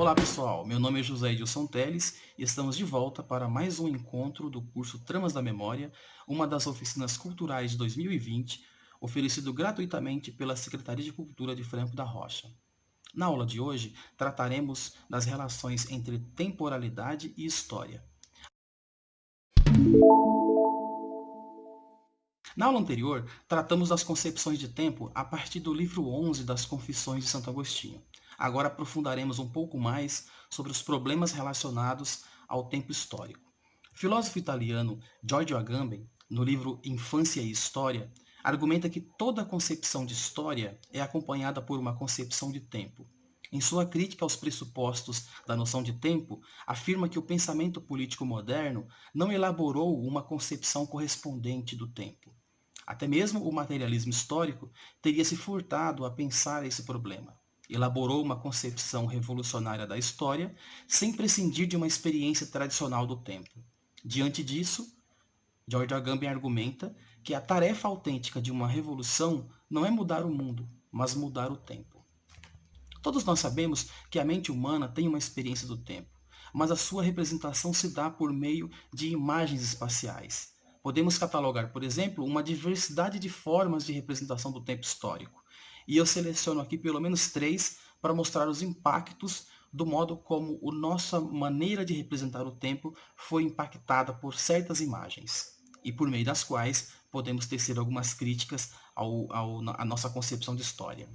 Olá pessoal, meu nome é José Edilson Teles e estamos de volta para mais um encontro do curso Tramas da Memória, uma das oficinas culturais de 2020, oferecido gratuitamente pela Secretaria de Cultura de Franco da Rocha. Na aula de hoje, trataremos das relações entre temporalidade e história. Na aula anterior, tratamos das concepções de tempo a partir do livro 11 das Confissões de Santo Agostinho. Agora aprofundaremos um pouco mais sobre os problemas relacionados ao tempo histórico. O filósofo italiano Giorgio Agamben, no livro Infância e História, argumenta que toda concepção de história é acompanhada por uma concepção de tempo. Em sua crítica aos pressupostos da noção de tempo, afirma que o pensamento político moderno não elaborou uma concepção correspondente do tempo. Até mesmo o materialismo histórico teria se furtado a pensar esse problema. Elaborou uma concepção revolucionária da história, sem prescindir de uma experiência tradicional do tempo. Diante disso, Giorgio Agamben argumenta que a tarefa autêntica de uma revolução não é mudar o mundo, mas mudar o tempo. Todos nós sabemos que a mente humana tem uma experiência do tempo, mas a sua representação se dá por meio de imagens espaciais. Podemos catalogar, por exemplo, uma diversidade de formas de representação do tempo histórico. E eu seleciono aqui pelo menos 3 para mostrar os impactos do modo como a nossa maneira de representar o tempo foi impactada por certas imagens, e por meio das quais podemos tecer algumas críticas à nossa concepção de história.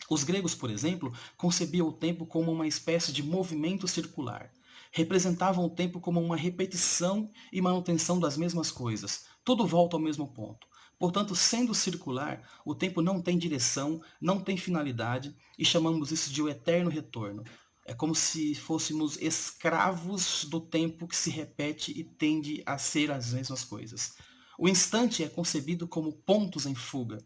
Os gregos, por exemplo, concebiam o tempo como uma espécie de movimento circular. Representavam o tempo como uma repetição e manutenção das mesmas coisas. Tudo volta ao mesmo ponto. Portanto, sendo circular, o tempo não tem direção, não tem finalidade, e chamamos isso de o eterno retorno. É como se fôssemos escravos do tempo que se repete e tende a ser as mesmas coisas. O instante é concebido como pontos em fuga.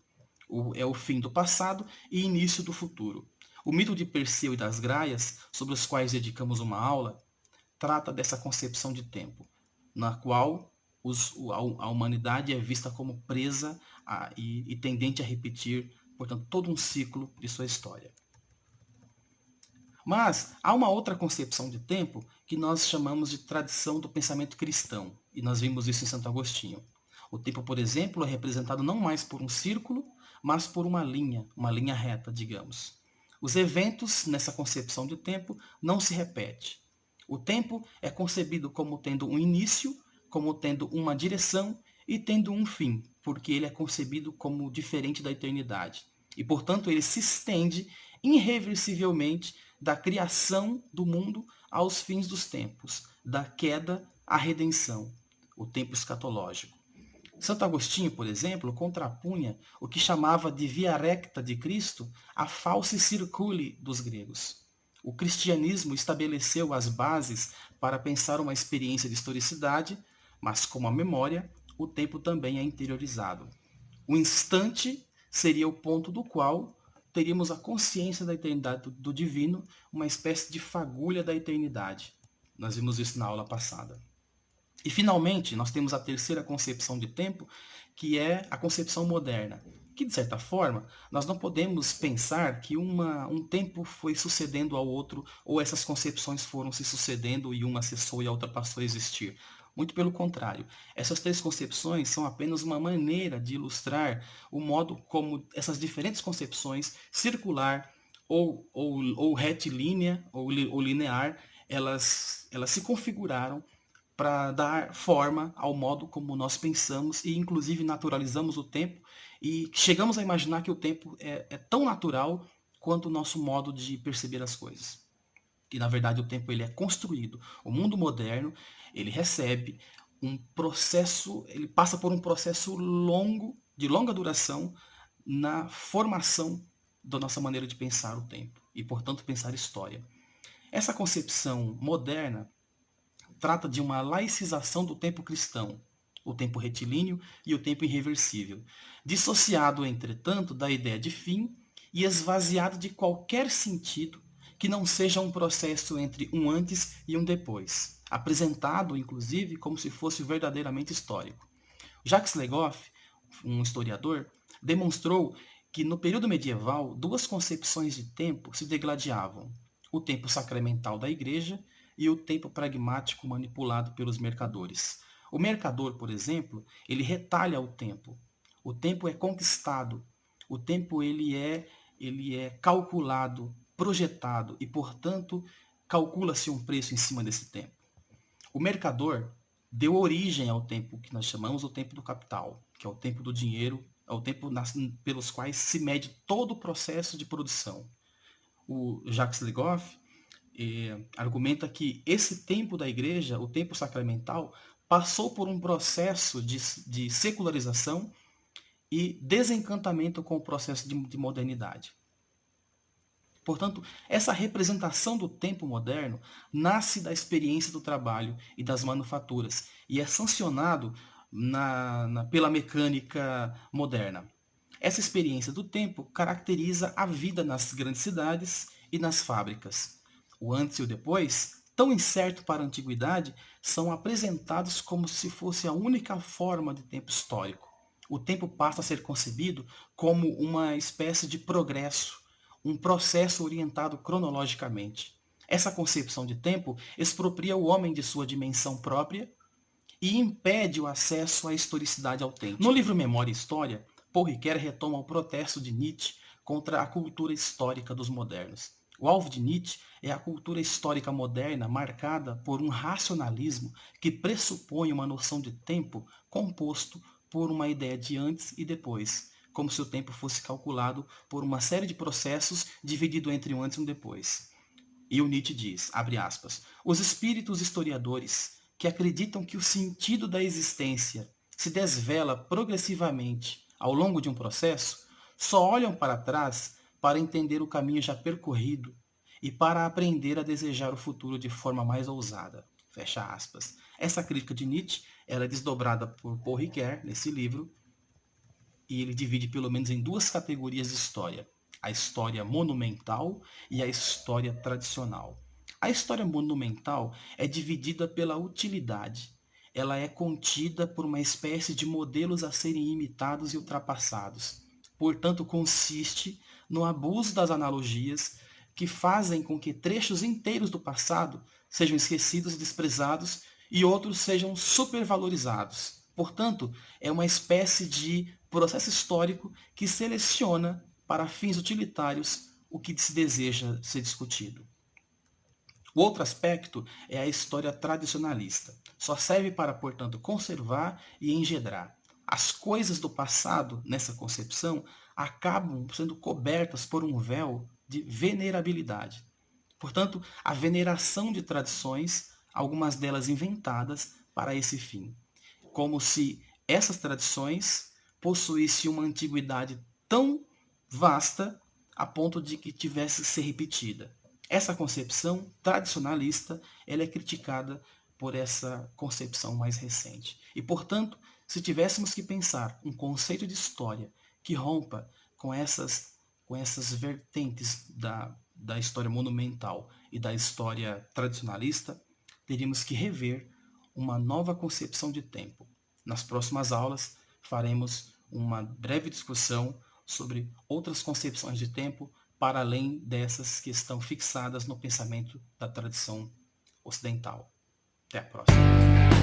É o fim do passado e início do futuro. O mito de Perseu e das Graias, sobre os quais dedicamos uma aula, trata dessa concepção de tempo, na qual a humanidade é vista como presa e tendente a repetir, portanto, todo um ciclo de sua história. Mas há uma outra concepção de tempo que nós chamamos de tradição do pensamento cristão, e nós vimos isso em Santo Agostinho. O tempo, por exemplo, é representado não mais por um círculo, mas por uma linha reta, digamos. Os eventos nessa concepção de tempo não se repetem. O tempo é concebido como tendo um início, como tendo uma direção e tendo um fim, porque ele é concebido como diferente da eternidade. E, portanto, ele se estende irreversivelmente da criação do mundo aos fins dos tempos, da queda à redenção, o tempo escatológico. Santo Agostinho, por exemplo, contrapunha o que chamava de via recta de Cristo à falsi circuli dos gregos. O cristianismo estabeleceu as bases para pensar uma experiência de historicidade, mas como a memória, o tempo também é interiorizado. O instante seria o ponto do qual teríamos a consciência da eternidade do divino, uma espécie de fagulha da eternidade. Nós vimos isso na aula passada. E, finalmente, nós temos a terceira concepção de tempo, que é a concepção moderna, que, de certa forma, nós não podemos pensar que um tempo foi sucedendo ao outro, ou essas concepções foram se sucedendo e uma cessou e a outra passou a existir. Muito pelo contrário. Essas 3 concepções são apenas uma maneira de ilustrar o modo como essas diferentes concepções, circular ou retilínea ou linear, elas se configuraram para dar forma ao modo como nós pensamos e, inclusive, naturalizamos o tempo e chegamos a imaginar que o tempo é tão natural quanto o nosso modo de perceber as coisas. E, na verdade, o tempo ele é construído. O mundo moderno ele recebe um processo, ele passa por um processo longo, de longa duração, na formação da nossa maneira de pensar o tempo e, portanto, pensar história. Essa concepção moderna trata de uma laicização do tempo cristão, o tempo retilíneo e o tempo irreversível, dissociado, entretanto, da ideia de fim e esvaziado de qualquer sentido que não seja um processo entre um antes e um depois, apresentado, inclusive, como se fosse verdadeiramente histórico. Jacques Legoff, um historiador, demonstrou que no período medieval 2 concepções de tempo se degladiavam. o tempo sacramental da igreja e o tempo pragmático manipulado pelos mercadores. O mercador, por exemplo, ele retalha o tempo. O tempo é conquistado. O tempo ele é calculado, projetado e, portanto, calcula-se um preço em cima desse tempo. O mercador deu origem ao tempo que nós chamamos o tempo do capital, que é o tempo do dinheiro, é o tempo pelos quais se mede todo o processo de produção. O Jacques Legoff argumenta que esse tempo da igreja, o tempo sacramental, passou por um processo de secularização e desencantamento com o processo de modernidade. Portanto, essa representação do tempo moderno nasce da experiência do trabalho e das manufaturas e é sancionado pela mecânica moderna. Essa experiência do tempo caracteriza a vida nas grandes cidades e nas fábricas. O antes e o depois, tão incerto para a antiguidade, são apresentados como se fosse a única forma de tempo histórico. O tempo passa a ser concebido como uma espécie de progresso, um processo orientado cronologicamente. Essa concepção de tempo expropria o homem de sua dimensão própria e impede o acesso à historicidade autêntica. No livro Memória e História, Paul Ricoeur retoma o protesto de Nietzsche contra a cultura histórica dos modernos. O alvo de Nietzsche é a cultura histórica moderna marcada por um racionalismo que pressupõe uma noção de tempo composto por uma ideia de antes e depois, como se o tempo fosse calculado por uma série de processos dividido entre um antes e um depois. E o Nietzsche diz, abre aspas, os espíritos historiadores que acreditam que o sentido da existência se desvela progressivamente ao longo de um processo, só olham para trás para entender o caminho já percorrido e para aprender a desejar o futuro de forma mais ousada. Fecha aspas. Essa crítica de Nietzsche ela é desdobrada por Paul Ricoeur nesse livro e ele divide pelo menos em duas categorias de história. A história monumental e a história tradicional. A história monumental é dividida pela utilidade. Ela é contida por uma espécie de modelos a serem imitados e ultrapassados. Portanto, consiste no abuso das analogias que fazem com que trechos inteiros do passado sejam esquecidos e desprezados e outros sejam supervalorizados. Portanto, é uma espécie de processo histórico que seleciona para fins utilitários o que se deseja ser discutido. O outro aspecto é a história tradicionalista. Só serve para, portanto, conservar e engendrar. As coisas do passado, nessa concepção, acabam sendo cobertas por um véu de venerabilidade. Portanto, a veneração de tradições, algumas delas inventadas para esse fim. Como se essas tradições possuíssem uma antiguidade tão vasta a ponto de que tivesse que ser repetida. Essa concepção tradicionalista ela é criticada por essa concepção mais recente. E, portanto, se tivéssemos que pensar um conceito de história que rompa com essas vertentes da história monumental e da história tradicionalista, teríamos que rever uma nova concepção de tempo. Nas próximas aulas, faremos uma breve discussão sobre outras concepções de tempo para além dessas que estão fixadas no pensamento da tradição ocidental. Até a próxima.